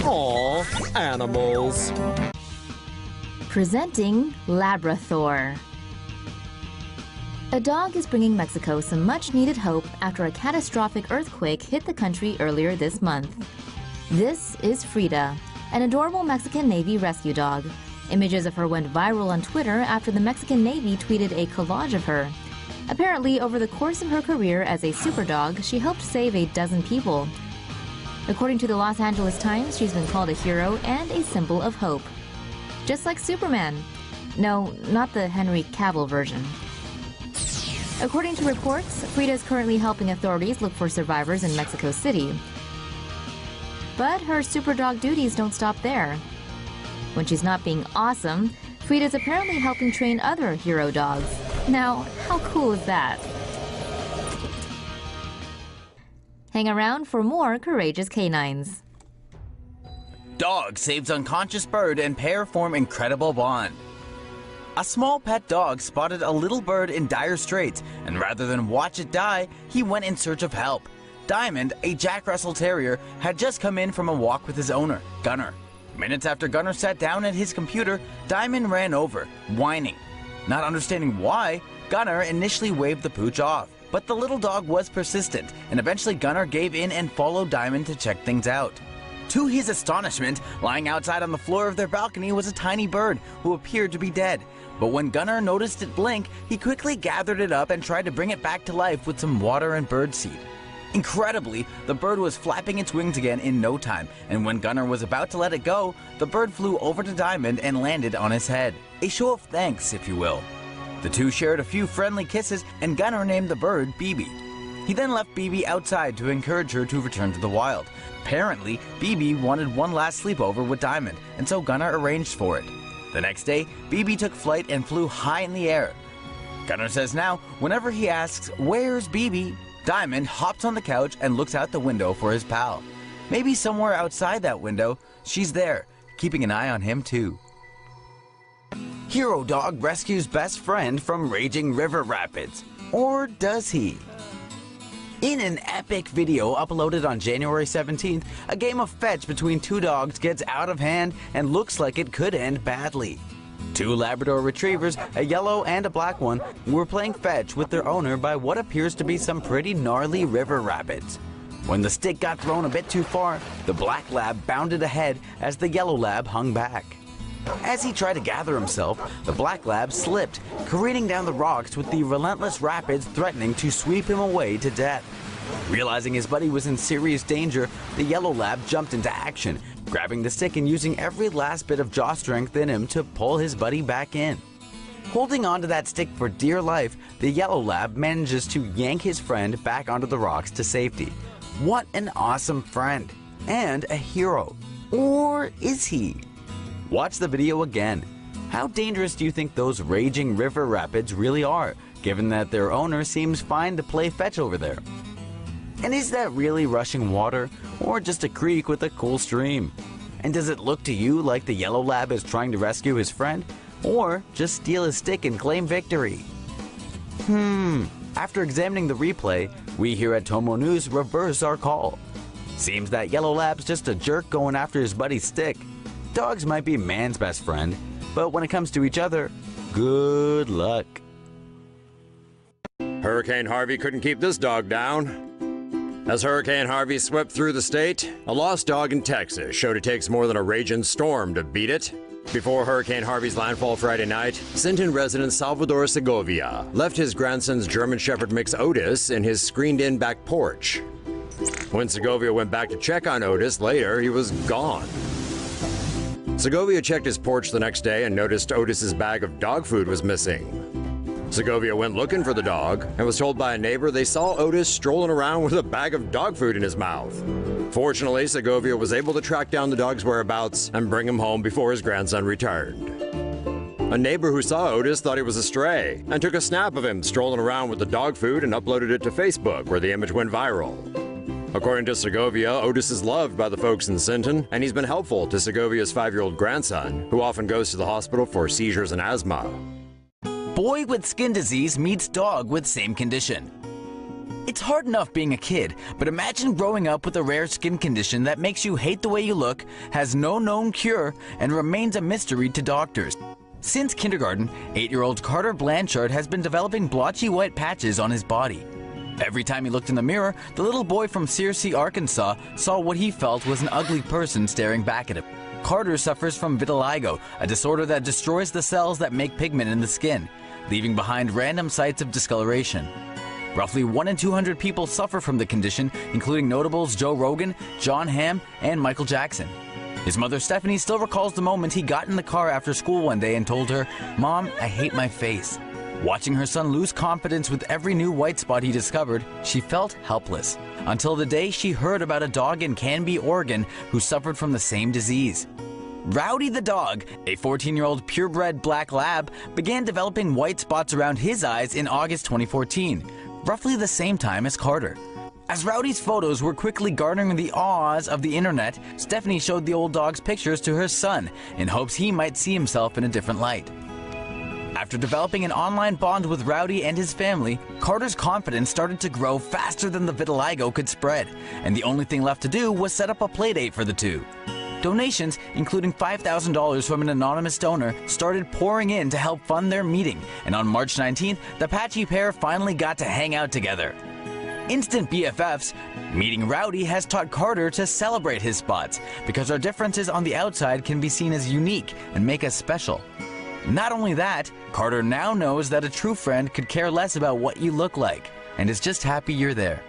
Aw, animals. Presenting Labrathor. A dog is bringing Mexico some much-needed hope after a catastrophic earthquake hit the country earlier this month. This is Frida, an adorable Mexican Navy rescue dog. Images of her went viral on Twitter after the Mexican Navy tweeted a collage of her. Apparently, over the course of her career as a super dog, she helped save a dozen people. According to the Los Angeles Times, she's been called a hero and a symbol of hope. Just like Superman. No, not the Henry Cavill version. According to reports, Frida is currently helping authorities look for survivors in Mexico City. But her super dog duties don't stop there. When she's not being awesome, Frida's apparently helping train other hero dogs. Now, how cool is that? Hang around for more courageous canines. Dog saves unconscious bird and pair form incredible bond. A small pet dog spotted a little bird in dire straits, and rather than watch it die, he went in search of help. Diamond, a Jack Russell Terrier, had just come in from a walk with his owner, Gunner. Minutes after Gunner sat down at his computer, Diamond ran over, whining. Not understanding why, Gunner initially waved the pooch off. But the little dog was persistent, and eventually Gunner gave in and followed Diamond to check things out. To his astonishment, lying outside on the floor of their balcony was a tiny bird who appeared to be dead. But when Gunner noticed it blink, he quickly gathered it up and tried to bring it back to life with some water and birdseed. Incredibly, the bird was flapping its wings again in no time, and when Gunner was about to let it go, the bird flew over to Diamond and landed on his head. A show of thanks, if you will. The two shared a few friendly kisses, and Gunner named the bird BB. He then left BB outside to encourage her to return to the wild. Apparently, BB wanted one last sleepover with Diamond, and so Gunner arranged for it. The next day, BB took flight and flew high in the air. Gunner says now, whenever he asks, "Where's BB?" Diamond hops on the couch and looks out the window for his pal. Maybe somewhere outside that window, she's there, keeping an eye on him too. Hero dog rescues best friend from raging river rapids. Or does he? In an epic video uploaded on January 17th, a game of fetch between two dogs gets out of hand and looks like it could end badly. Two Labrador retrievers, a yellow and a black one, were playing fetch with their owner by what appears to be some pretty gnarly river rapids. When the stick got thrown a bit too far, the black lab bounded ahead as the yellow lab hung back. As he tried to gather himself, the black lab slipped, careening down the rocks with the relentless rapids threatening to sweep him away to death. Realizing his buddy was in serious danger, the yellow lab jumped into action, grabbing the stick and using every last bit of jaw strength in him to pull his buddy back in. Holding onto that stick for dear life, the yellow lab manages to yank his friend back onto the rocks to safety. What an awesome friend! And a hero. Or is he? Watch the video again. How dangerous do you think those raging river rapids really are, given that their owner seems fine to play fetch over there? And is that really rushing water, or just a creek with a cool stream? And does it look to you like the yellow lab is trying to rescue his friend, or just steal his stick and claim victory? After examining the replay, we here at Tomo News reverse our call. Seems that yellow lab's just a jerk going after his buddy's stick. Dogs might be man's best friend, but when it comes to each other, good luck. Hurricane Harvey couldn't keep this dog down. As Hurricane Harvey swept through the state, a lost dog in Texas showed it takes more than a raging storm to beat it. Before Hurricane Harvey's landfall Friday night, Sinton resident Salvador Segovia left his grandson's German Shepherd mix Otis in his screened-in back porch. When Segovia went back to check on Otis later, he was gone. Segovia checked his porch the next day and noticed Otis's bag of dog food was missing. Segovia went looking for the dog and was told by a neighbor they saw Otis strolling around with a bag of dog food in his mouth. Fortunately, Segovia was able to track down the dog's whereabouts and bring him home before his grandson returned. A neighbor who saw Otis thought he was a stray and took a snap of him strolling around with the dog food and uploaded it to Facebook, where the image went viral. According to Segovia, Otis is loved by the folks in Sinton, and he's been helpful to Segovia's 5-year-old grandson, who often goes to the hospital for seizures and asthma. Boy with skin disease meets dog with same condition. It's hard enough being a kid, but imagine growing up with a rare skin condition that makes you hate the way you look, has no known cure, and remains a mystery to doctors. Since kindergarten, 8-year-old Carter Blanchard has been developing blotchy white patches on his body. Every time he looked in the mirror, the little boy from Searcy, Arkansas, saw what he felt was an ugly person staring back at him. Carter suffers from vitiligo, a disorder that destroys the cells that make pigment in the skin, leaving behind random sites of discoloration. Roughly 1 in 200 people suffer from the condition, including notables Joe Rogan, John Hamm, and Michael Jackson. His mother Stephanie still recalls the moment he got in the car after school one day and told her, "Mom, I hate my face." Watching her son lose confidence with every new white spot he discovered, she felt helpless, until the day she heard about a dog in Canby, Oregon, who suffered from the same disease. Rowdy the dog, a 14-year-old purebred black lab, began developing white spots around his eyes in August 2014, roughly the same time as Carter. As Rowdy's photos were quickly garnering the awes of the internet, Stephanie showed the old dog's pictures to her son in hopes he might see himself in a different light. After developing an online bond with Rowdy and his family, Carter's confidence started to grow faster than the vitiligo could spread, and the only thing left to do was set up a playdate for the two. Donations, including $5,000 from an anonymous donor, started pouring in to help fund their meeting, and on March 19th, the patchy pair finally got to hang out together. Instant BFFs, meeting Rowdy has taught Carter to celebrate his spots, because our differences on the outside can be seen as unique and make us special. Not only that, Carter now knows that a true friend could care less about what you look like, and is just happy you're there.